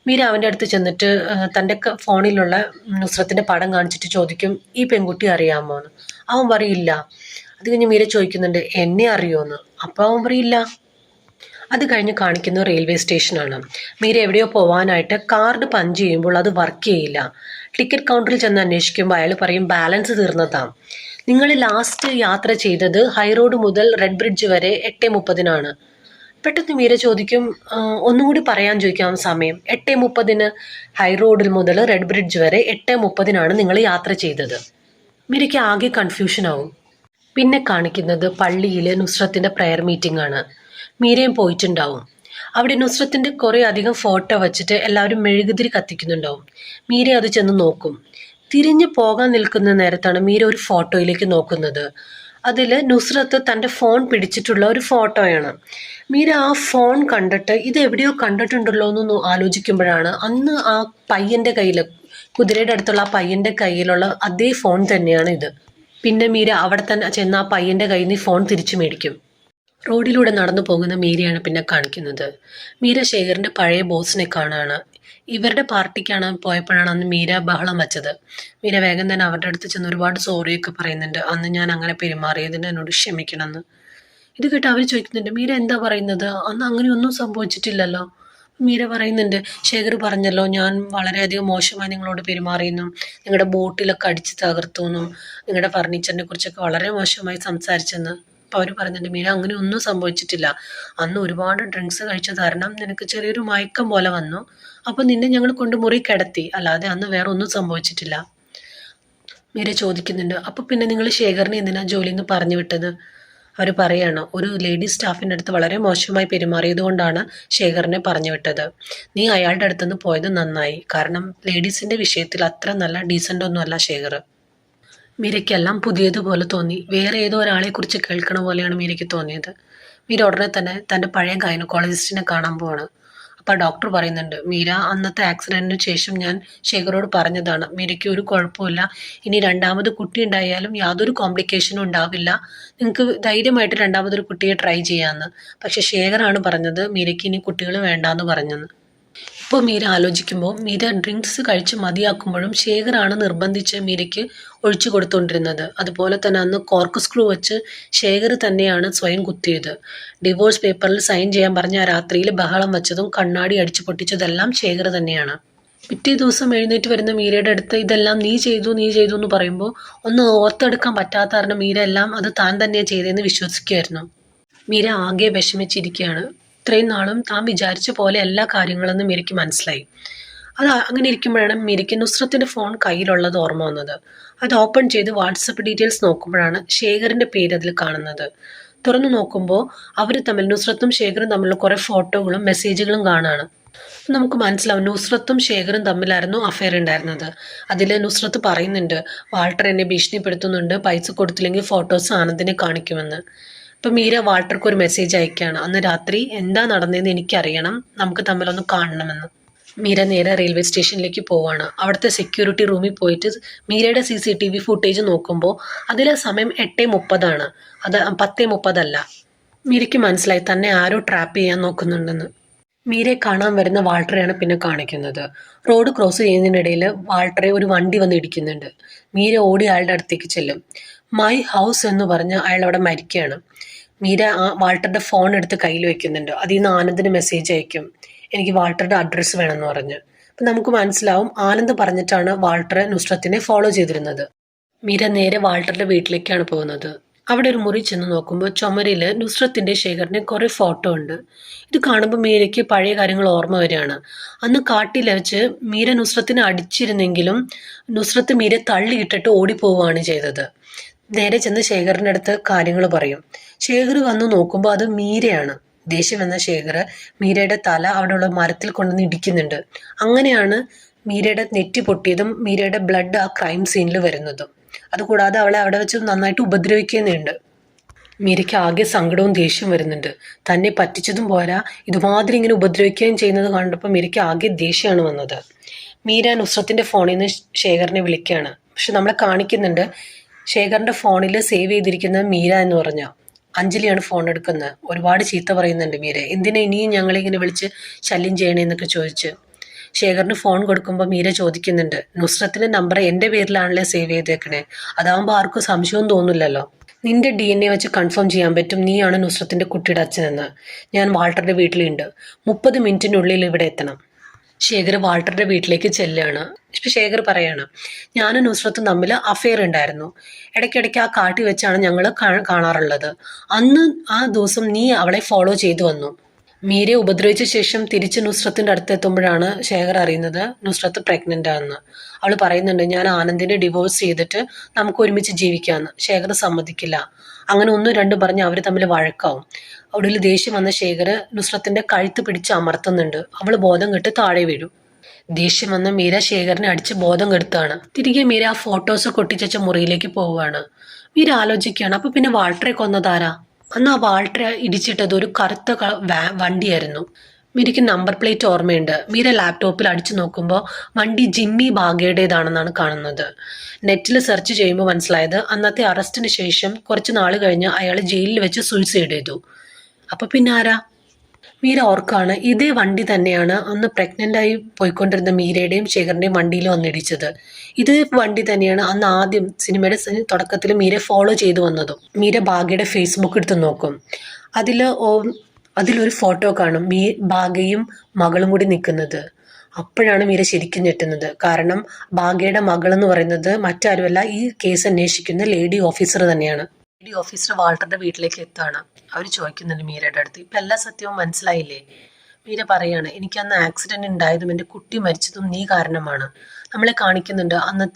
മീര അവൻ്റെ അടുത്ത് ചെന്നിട്ട് തൻ്റെ ഫോണിലുള്ള നുസ്രത്തിൻ്റെ പടം കാണിച്ചിട്ട് ചോദിക്കും, ഈ പെൺകുട്ടി അറിയാമോ എന്ന്. അവൻ പറയില്ല. അത് കഴിഞ്ഞ് മീര ചോദിക്കുന്നുണ്ട്, എന്നെ അറിയുമോയെന്ന്. അപ്പോൾ അവൻ പറയില്ല. അത് കഴിഞ്ഞ് കാണിക്കുന്നത് റെയിൽവേ സ്റ്റേഷനാണ്. മീര എവിടെയോ പോകാനായിട്ട് കാർഡ് പഞ്ച് ചെയ്യുമ്പോൾ അത് വർക്ക് ചെയ്യില്ല. ടിക്കറ്റ് കൗണ്ടറിൽ ചെന്ന് അന്വേഷിക്കുമ്പോൾ അയാൾ പറയും, ബാലൻസ് തീർന്നതാണ്. നിങ്ങൾ ലാസ്റ്റ് യാത്ര ചെയ്തത് ഹൈറോഡ് മുതൽ റെഡ് ബ്രിഡ്ജ് വരെ 8:30 പെട്ടെന്ന് മീര ചോദിക്കും, ഒന്നും കൂടി പറയാൻ ചോദിക്കാം സമയം. 8:30 ഹൈറോഡിൽ മുതൽ റെഡ് ബ്രിഡ്ജ് വരെ 8:30 നിങ്ങൾ യാത്ര ചെയ്തത്. മീരയ്ക്ക് ആകെ കൺഫ്യൂഷൻ ആവും. പിന്നെ കാണിക്കുന്നത് പള്ളിയിൽ നുസ്രത്തിൻ്റെ പ്രെയർ മീറ്റിംഗ് ആണ്. മീരയും പോയിട്ടുണ്ടാവും. അവിടെ നുസ്രത്തിൻ്റെ കുറേ അധികം ഫോട്ടോ വെച്ചിട്ട് എല്ലാവരും മെഴുകുതിരി കത്തിക്കുന്നുണ്ടാവും. മീര അത് ചെന്ന് നോക്കും. തിരിഞ്ഞു പോകാൻ നിൽക്കുന്ന നേരത്താണ് മീര ഒരു ഫോട്ടോയിലേക്ക് നോക്കുന്നത്. അതിൽ നുസ്രത്ത് തൻ്റെ ഫോൺ പിടിച്ചിട്ടുള്ള ഒരു ഫോട്ടോയാണ്. മീര ആ ഫോൺ കണ്ടിട്ട് ഇത് എവിടെയോ കണ്ടിട്ടുണ്ടല്ലോ എന്നൊന്ന് ആലോചിക്കുമ്പോഴാണ് അന്ന് ആ പയ്യൻ്റെ കയ്യിൽ, കുതിരയുടെ അടുത്തുള്ള ആ പയ്യൻ്റെ കയ്യിലുള്ള അതേ ഫോൺ തന്നെയാണ് ഇത്. പിന്നെ മീര അവിടെ തന്നെ ചെന്ന് ആ പയ്യൻ്റെ കയ്യിൽ നിന്ന് ഫോൺ തിരിച്ചു മേടിക്കും. റോഡിലൂടെ നടന്നു പോകുന്ന മീരയാണ് പിന്നെ കാണിക്കുന്നത്. മീര ശേഖറിൻ്റെ പഴയ ബോസിനെ കാണുകയാണ്. ഇവരുടെ പാർട്ടിക്കാണ് പോയപ്പോഴാണ് അന്ന് മീര ബഹളം വച്ചത്. മീര വേഗം തന്നെ അവരുടെ അടുത്ത് ചെന്ന് ഒരുപാട് സോറിയൊക്കെ പറയുന്നുണ്ട്, അന്ന് ഞാൻ അങ്ങനെ പെരുമാറിയതിന് എന്നോട് ക്ഷമിക്കണമെന്ന്. ഇത് കേട്ട് അവർ ചോദിക്കുന്നുണ്ട്, മീര എന്താ പറയുന്നത്, അന്ന് അങ്ങനെയൊന്നും സംഭവിച്ചിട്ടില്ലല്ലോ. മീര പറയുന്നുണ്ട്, ശേഖർ പറഞ്ഞല്ലോ ഞാൻ വളരെയധികം മോശമായി നിങ്ങളോട് പെരുമാറിയെന്നും നിങ്ങളുടെ ബോട്ടിലൊക്കെ അടിച്ച് തകർത്തു എന്നും നിങ്ങളുടെ ഫർണിച്ചറിനെ കുറിച്ചൊക്കെ വളരെ മോശമായി സംസാരിച്ചെന്ന്. അപ്പോൾ അവർ പറയുന്നുണ്ട്, മീര അങ്ങനെ ഒന്നും സംഭവിച്ചിട്ടില്ല, അന്ന് ഒരുപാട് ഡ്രിങ്ക്സ് കഴിച്ച കാരണം നിനക്ക് ചെറിയൊരു മയക്കം പോലെ വന്നു, അപ്പോൾ നിന്നെ ഞങ്ങൾ കൊണ്ട് മുറി കിടത്തി, അല്ലാതെ അന്ന് വേറെ ഒന്നും സംഭവിച്ചിട്ടില്ല. മീര ചോദിക്കുന്നുണ്ട്, അപ്പോൾ പിന്നെ നിങ്ങൾ ശേഖറിനെ എന്തിനാ ജോലിയിൽ നിന്ന് പറഞ്ഞു വിട്ടത്? അവർ പറയാണ്, ഒരു ലേഡി സ്റ്റാഫിൻ്റെ അടുത്ത് വളരെ മോശമായി പെരുമാറിയത് കൊണ്ടാണ് ശേഖറിനെ പറഞ്ഞു വിട്ടത്. നീ അയാളുടെ അടുത്തുനിന്ന് പോയത് നന്നായി, കാരണം ലേഡീസിൻ്റെ വിഷയത്തിൽ അത്ര നല്ല ഡീസൻ്റ് ഒന്നുമല്ല ശേഖർ. മീരയ്ക്കെല്ലാം പുതിയതുപോലെ തോന്നി. വേറെ ഏതോ ഒരാളെക്കുറിച്ച് കേൾക്കണ പോലെയാണ് മീരയ്ക്ക് തോന്നിയത്. മീര ഉടനെ തന്നെ തൻ്റെ പഴയ ഗൈനക്കോളജിസ്റ്റിനെ കാണാൻ പോവാണ്. അപ്പോൾ ഡോക്ടർ പറയുന്നുണ്ട്, മീര അന്നത്തെ ആക്സിഡൻറ്റിന് ശേഷം ഞാൻ ശേഖരോട് പറഞ്ഞതാണ്, മീരയ്ക്ക് ഒരു കുഴപ്പമില്ല, ഇനി രണ്ടാമത് കുട്ടി ഉണ്ടായാലും യാതൊരു കോംപ്ലിക്കേഷനും ഉണ്ടാവില്ല, നിങ്ങൾക്ക് ധൈര്യമായിട്ട് രണ്ടാമതൊരു കുട്ടിയെ ട്രൈ ചെയ്യാമെന്ന്. പക്ഷേ ശേഖറാണ് പറഞ്ഞത് മീരയ്ക്ക് ഇനി കുട്ടികൾ വേണ്ടാന്ന് പറഞ്ഞെന്ന്. ഇപ്പോൾ മീര ആലോചിക്കുമ്പോൾ മീര ഡ്രിങ്ക്സ് കഴിച്ച് മതിയാക്കുമ്പോഴും ശേഖറാണ് നിർബന്ധിച്ച് മീരയ്ക്ക് ഒഴിച്ചു കൊടുത്തുകൊണ്ടിരുന്നത്. അതുപോലെ തന്നെ അന്ന് കോർക്ക് സ്ക്രൂ വെച്ച് ശേഖർ തന്നെയാണ് സ്വയം കുത്തിയത്. ഡിവോഴ്സ് പേപ്പറിൽ സൈൻ ചെയ്യാൻ പറഞ്ഞ ആ രാത്രിയിൽ ബഹളം വെച്ചതും കണ്ണാടി അടിച്ചു പൊട്ടിച്ചതെല്ലാം ശേഖർ തന്നെയാണ്. പിറ്റേ ദിവസം എഴുന്നേറ്റ് വരുന്ന മീരയുടെ അടുത്ത് ഇതെല്ലാം നീ ചെയ്തു എന്ന് പറയുമ്പോൾ ഒന്ന് ഓർത്തെടുക്കാൻ പറ്റാത്ത കാരണം മീര എല്ലാം അത് താൻ തന്നെയാണ് ചെയ്തതെന്ന് വിശ്വസിക്കുമായിരുന്നു. മീര ആകെ വിഷമിച്ചിരിക്കുകയാണ്. ഇത്രയും നാളും താൻ വിചാരിച്ച പോലെ എല്ലാ കാര്യങ്ങളെന്നും മീരയ്ക്ക് മനസ്സിലായി. അത് അങ്ങനെ ഇരിക്കുമ്പോഴാണ് മീരയ്ക്ക് നുസ്രത്തിൻ്റെ ഫോൺ കയ്യിലുള്ളത് ഓർമ്മ വന്നത്. അത് ഓപ്പൺ ചെയ്ത് വാട്സപ്പ് ഡീറ്റെയിൽസ് നോക്കുമ്പോഴാണ് ശേഖറിൻ്റെ പേര് അതിൽ കാണുന്നത്. തുറന്നു നോക്കുമ്പോൾ അവർ തമ്മിൽ, നുസ്രത്തും ശേഖറും തമ്മിലുള്ള കുറേ ഫോട്ടോകളും മെസ്സേജുകളും കാണാണ്. നമുക്ക് മനസ്സിലാവും നുസ്രത്തും ശേഖറും തമ്മിലായിരുന്നു അഫെയർ ഉണ്ടായിരുന്നത്. അതിൽ നുസ്രത്ത് പറയുന്നുണ്ട്, വാൾട്ടർ എന്നെ ഭീഷണിപ്പെടുത്തുന്നുണ്ട്, പൈസ കൊടുത്തില്ലെങ്കിൽ ഫോട്ടോസ് ആനന്ദിനെ കാണിക്കുമെന്ന്. അപ്പം മീര വാൾട്ടർക്ക് ഒരു മെസ്സേജ് അയക്കുകയാണ്, അന്ന് രാത്രി എന്താ നടന്നതെന്ന് എനിക്കറിയണം, നമുക്ക് തമ്മിലൊന്ന് കാണണമെന്ന്. മീര നേരെ റെയിൽവേ സ്റ്റേഷനിലേക്ക് പോവാണ്. അവിടുത്തെ സെക്യൂരിറ്റി റൂമിൽ പോയിട്ട് മീരയുടെ CCTV ഫുട്ടേജ് നോക്കുമ്പോൾ അതിലെ സമയം 8:30 അത് 10:30 മീരയ്ക്ക് മനസ്സിലായി തന്നെ ആരോ ട്രാപ്പ് ചെയ്യാൻ നോക്കുന്നുണ്ടെന്ന്. മീരയെ കാണാൻ വരുന്ന വാൾട്ടറെയാണ് പിന്നെ കാണിക്കുന്നത്. റോഡ് ക്രോസ് ചെയ്യുന്നതിനിടയിൽ വാൾട്ടറെ ഒരു വണ്ടി വന്ന് ഇടിക്കുന്നുണ്ട്. മീര ഓടി അയാളുടെ അടുത്തേക്ക് ചെല്ലും. മൈ ഹൗസ് എന്ന് പറഞ്ഞ് അയാൾ അവിടെ മരിക്കുകയാണ്. മീര ആ വാൾട്ടറുടെ ഫോൺ എടുത്ത് കയ്യിൽ വെക്കുന്നുണ്ട്. അതിൽ നിന്ന് ആനന്ദിന് മെസ്സേജ് അയക്കും, എനിക്ക് വാൾട്ടറുടെ അഡ്രസ്സ് വേണമെന്ന് പറഞ്ഞ്. അപ്പം നമുക്ക് മനസ്സിലാവും ആനന്ദ് പറഞ്ഞിട്ടാണ് വാൾട്ടർ നുസ്രത്തിനെ ഫോളോ ചെയ്തിരുന്നത്. മീര നേരെ വാൾട്ടറുടെ വീട്ടിലേക്കാണ് പോകുന്നത്. അവിടെ ഒരു മുറി ചെന്ന് നോക്കുമ്പോൾ ചുമരിൽ നുസ്രത്തിൻ്റെ ശേഖറിൻ്റെ കുറേ ഫോട്ടോ ഉണ്ട്. ഇത് കാണുമ്പോൾ മീരയ്ക്ക് പഴയ കാര്യങ്ങൾ ഓർമ്മ വരികയാണ്. അന്ന് കാട്ടിൽ വെച്ച് മീര നുസ്രത്തിനെ അടിച്ചിരുന്നെങ്കിലും നുസ്രത്ത് മീര തള്ളിയിട്ടിട്ട് ഓടിപ്പോവുകയാണ് ചെയ്തത്. നേരെ ചെന്ന് ശേഖറിൻ്റെ അടുത്ത് കാര്യങ്ങൾ പറയും. ശേഖർ വന്ന് നോക്കുമ്പോൾ അത് മീരയാണ്. ദേഷ്യം വന്ന ശേഖർ മീരയുടെ തല അവിടെയുള്ള മരത്തിൽ കൊണ്ടുവന്ന് ഇടിക്കുന്നുണ്ട്. അങ്ങനെയാണ് മീരയുടെ നെറ്റി പൊട്ടിയതും മീരയുടെ ബ്ലഡ് ആ ക്രൈം സീനിൽ വരുന്നതും. അതുകൂടാതെ അവളെ അവിടെ വെച്ച് നന്നായിട്ട് ഉപദ്രവിക്കുന്നുണ്ട്. മീരയ്ക്ക് ആകെ സങ്കടവും ദേഷ്യവും വരുന്നുണ്ട്. തന്നെ പറ്റിച്ചതും പോരാ, ഇതുമാതിരി ഇങ്ങനെ ഉപദ്രവിക്കുകയും ചെയ്യുന്നത് കണ്ടപ്പോൾ മീരയ്ക്ക് ആകെ ദേഷ്യമാണ് വന്നത്. മീര നുസ്രത്തിൻ്റെ ഫോണിൽ നിന്ന് ശേഖറിനെ വിളിക്കുകയാണ്. പക്ഷെ നമ്മളെ കാണിക്കുന്നുണ്ട് ശേഖറിൻ്റെ ഫോണിൽ സേവ് ചെയ്തിരിക്കുന്നത് മീര എന്ന് പറഞ്ഞാൽ. അഞ്ജലിയാണ് ഫോൺ എടുക്കുന്നത്. ഒരുപാട് ചീത്ത പറയുന്നുണ്ട് മീര, എന്തിനാ ഇനിയും ഞങ്ങളിങ്ങനെ വിളിച്ച് ശല്യം ചെയ്യണേ എന്നൊക്കെ ചോദിച്ച്. ശേഖറിന് ഫോൺ കൊടുക്കുമ്പോൾ മീര ചോദിക്കുന്നുണ്ട്, നുസ്രത്തിൻ്റെ നമ്പർ എൻ്റെ പേരിലാണല്ലേ സേവ് ചെയ്തേക്കണേ, അതാകുമ്പോൾ ആർക്കും സംശയവും തോന്നില്ലല്ലോ. നിന്റെ DNA വെച്ച് കൺഫേം ചെയ്യാൻ പറ്റും നീയാണ് നുസ്രത്തിൻ്റെ കുട്ടിയുടെ അച്ഛനെന്ന്. ഞാൻ വാൾട്ടറുടെ വീട്ടിലുണ്ട്, 30 മിനിറ്റിനുള്ളിൽ ഇവിടെ എത്തണം. ശേഖർ വാൾട്ടറുടെ വീട്ടിലേക്ക് ചെല്ലുകയാണ്. ഇപ്പം ശേഖർ പറയാണ്, ഞാനും നുസ്രത്തും തമ്മിൽ അഫെയർ ഉണ്ടായിരുന്നു. ഇടയ്ക്കിടയ്ക്ക് ആ കാട്ടി വെച്ചാണ് ഞങ്ങൾ കാണാറുള്ളത്. അന്ന് ആ ദിവസം നീ അവളെ ഫോളോ ചെയ്തു വന്നു. മീരയെ ഉപദ്രവിച്ച ശേഷം തിരിച്ച് നുസ്രത്തിൻ്റെ അടുത്ത് എത്തുമ്പോഴാണ് ശേഖർ അറിയുന്നത് നുസ്രത്ത് പ്രഗ്നൻ്റ് ആണെന്ന്. അവൾ പറയുന്നുണ്ട്, ഞാൻ ആനന്ദിനെ ഡിവോഴ്സ് ചെയ്തിട്ട് നമുക്ക് ഒരുമിച്ച് ജീവിക്കാമെന്ന്. ശേഖർ സമ്മതിക്കില്ല. അങ്ങനെ 1-2 പറഞ്ഞ് അവർ തമ്മിൽ വഴക്കാവും. ഒടുവിൽ ദേഷ്യം വന്ന ശേഖർ നുസ്രത്തിൻ്റെ കഴുത്ത് പിടിച്ച് അമർത്തുന്നുണ്ട്. അവൾ ബോധം കെട്ട് താഴെ വീഴും. ദേഷ്യം വന്ന മീര ശേഖറിനെ അടിച്ച് ബോധം കെടുത്താണ്. തിരികെ മീര ആ ഫോട്ടോസ് കൊട്ടിച്ച മുറിയിലേക്ക് പോവുകയാണ്. മീര ആലോചിക്കുകയാണ്, അപ്പോൾ പിന്നെ വാൾട്ടറെ കൊന്നതാരാ? അന്ന് ആ വാൾട്ടറെ ഇടിച്ചിട്ടത് ഒരു കറുത്ത വണ്ടിയായിരുന്നു. മീരയ്ക്ക് നമ്പർ പ്ലേറ്റ് ഓർമ്മയുണ്ട്. മീര ലാപ്ടോപ്പിൽ അടിച്ചു നോക്കുമ്പോൾ വണ്ടി ജിമ്മി ഭാഗ്യയുടേതാണെന്നാണ് കാണുന്നത്. നെറ്റിൽ സെർച്ച് ചെയ്യുമ്പോൾ മനസ്സിലായത് അന്നത്തെ അറസ്റ്റിന് ശേഷം കുറച്ച് നാൾ കഴിഞ്ഞ് അയാൾ ജയിലിൽ വെച്ച് സൂയിസൈഡ് ചെയ്തു. അപ്പോൾ പിന്നെ ആരാ? മീര ഓർക്കാണ്, ഇതേ വണ്ടി തന്നെയാണ് അന്ന് പ്രഗ്നൻ്റായി പോയിക്കൊണ്ടിരുന്ന മീരയുടെയും ശേഖറിൻ്റെയും വണ്ടിയിൽ വന്നിടിച്ചത്. ഇതേ വണ്ടി തന്നെയാണ് അന്ന് ആദ്യം സിനിമയുടെ തുടക്കത്തിൽ മീര ഫോളോ ചെയ്തു വന്നതും. മീര ഭാഗ്യയുടെ ഫേസ്ബുക്ക് എടുത്ത് നോക്കും. അതിലൊരു ഫോട്ടോ കാണും, ഭാഗ്യയും മകളും കൂടി നിൽക്കുന്നത്. അപ്പോഴാണ് മീര ശരിക്കും ഞെട്ടുന്നത്. കാരണം ഭാഗ്യയുടെ മകളെന്ന് പറയുന്നത് മറ്റാരുമല്ല, ഈ കേസ് അന്വേഷിക്കുന്ന ലേഡി ഓഫീസർ തന്നെയാണ്. ലേഡി ഓഫീസർ വാൾട്ടറുടെ വീട്ടിലേക്ക് എത്താണ്. അവർ ചോദിക്കുന്നുണ്ട് മീരയുടെ അടുത്ത്, ഇപ്പം എല്ലാ സത്യവും മനസ്സിലായില്ലേ? മീര പറയാണ്, എനിക്കന്ന് ആക്സിഡൻറ്റ് ഉണ്ടായതും എൻ്റെ കുട്ടി മരിച്ചതും നീ കാരണമാണ്. നമ്മളെ കാണിക്കുന്നുണ്ട്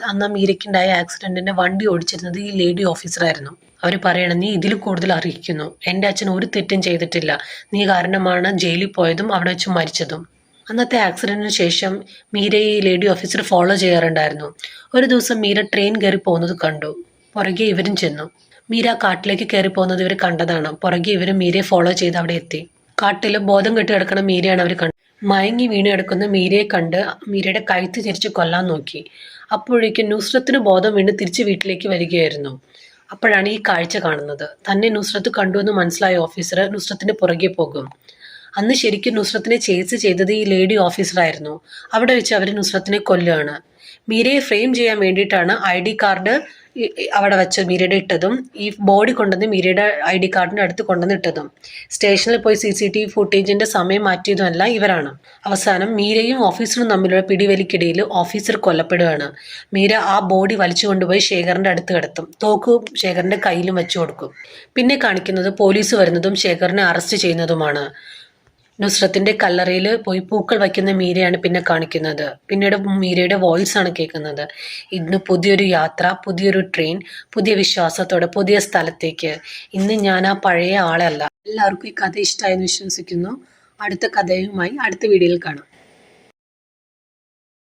അന്ന് മീരയ്ക്കുണ്ടായ ആക്സിഡൻറ്റിൻ്റെ വണ്ടി ഓടിച്ചിരുന്നത് ഈ ലേഡി ഓഫീസറായിരുന്നു. അവർ പറയണം, നീ ഇതിൽ കൂടുതൽ അറിയിക്കുന്നു, എൻ്റെ അച്ഛൻ ഒരു തെറ്റും ചെയ്തിട്ടില്ല, നീ കാരണമാണ് ജയിലിൽ പോയതും അവിടെ വെച്ച് മരിച്ചതും. അന്നത്തെ ആക്സിഡൻറ്റിന് ശേഷം മീരയെ ഈ ലേഡി ഓഫീസർ ഫോളോ ചെയ്യാറുണ്ടായിരുന്നു. ഒരു ദിവസം മീര ട്രെയിൻ കയറി പോകുന്നത് കണ്ടു. പുറകെ ഇവരും ചെന്നു. മീര കാട്ടിലേക്ക് കയറി പോകുന്നത് ഇവർ കണ്ടതാണ്. പുറകെ ഇവരും മീരയെ ഫോളോ ചെയ്ത് അവിടെ എത്തി. കാട്ടിൽ ബോധം കെട്ട് കിടക്കുന്ന മീരയാണ് അവർ കണ്ടത്. മയങ്ങി വീണ് കിടക്കുന്ന മീരയെ കണ്ട് മീരയുടെ കഴുത്ത് തിരിച്ച് കൊല്ലാൻ നോക്കി. അപ്പോഴേക്കും നുസ്രത്തിന് ബോധം വീണ് തിരിച്ച് വീട്ടിലേക്ക് വരികയായിരുന്നു. അപ്പോഴാണ് ഈ കാഴ്ച കാണുന്നത്. തന്നെ നുസ്രത്ത് കണ്ടു എന്ന് മനസ്സിലായ ഓഫീസർ നുസ്രത്തിന്റെ പുറകെ പോകും. അന്ന് ശരിക്കും നുസ്രത്തിനെ ചേസ് ചെയ്തത് ഈ ലേഡി ഓഫീസറായിരുന്നു. അവിടെ വെച്ച് അവർ നുസ്രത്തിനെ കൊല്ലുകയാണ്. മീരയെ ഫ്രെയിം ചെയ്യാൻ വേണ്ടിയിട്ടാണ് ID കാർഡ് അവിടെ വെച്ച് മീരയുടെ ഇട്ടതും ഈ ബോഡി കൊണ്ടുവന്ന് മീരയുടെ ID കാർഡിന്റെ അടുത്ത് കൊണ്ടുവന്ന് ഇട്ടതും. സ്റ്റേഷനിൽ പോയി CCTV ഫുട്ടേജിന്റെ സമയം മാറ്റിയതുമല്ല ഇവരാണ്. അവസാനം മീരയും ഓഫീസറും തമ്മിലുള്ള പിടിവലിക്കിടയിൽ ഓഫീസർ കൊല്ലപ്പെടുകയാണ്. മീര ആ ബോഡി വലിച്ചു കൊണ്ടുപോയി ശേഖറിന്റെ അടുത്ത് കിടത്തും. തോക്ക് ശേഖറിന്റെ കയ്യിലും വെച്ചു കൊടുക്കും. പിന്നെ കാണിക്കുന്നത് പോലീസ് വരുന്നതും ശേഖറിനെ അറസ്റ്റ് ചെയ്യുന്നതുമാണ്. നുസ്രത്തിന്റെ കല്ലറയിൽ പോയി പൂക്കൾ വയ്ക്കുന്ന മീരയാണ് പിന്നെ കാണിക്കുന്നത്. പിന്നീട് മീരയുടെ വോയിസ് ആണ് കേൾക്കുന്നത്. ഇന്ന് പുതിയൊരു യാത്ര, പുതിയൊരു ട്രെയിൻ, പുതിയ വിശ്വാസത്തോടെ പുതിയ സ്ഥലത്തേക്ക്. ഇന്ന് ഞാൻ ആ പഴയ ആളല്ല. എല്ലാവർക്കും ഈ കഥ ഇഷ്ടമായെന്ന് വിശ്വസിക്കുന്നു. അടുത്ത കഥയുമായി അടുത്ത വീഡിയോയിൽ കാണാം.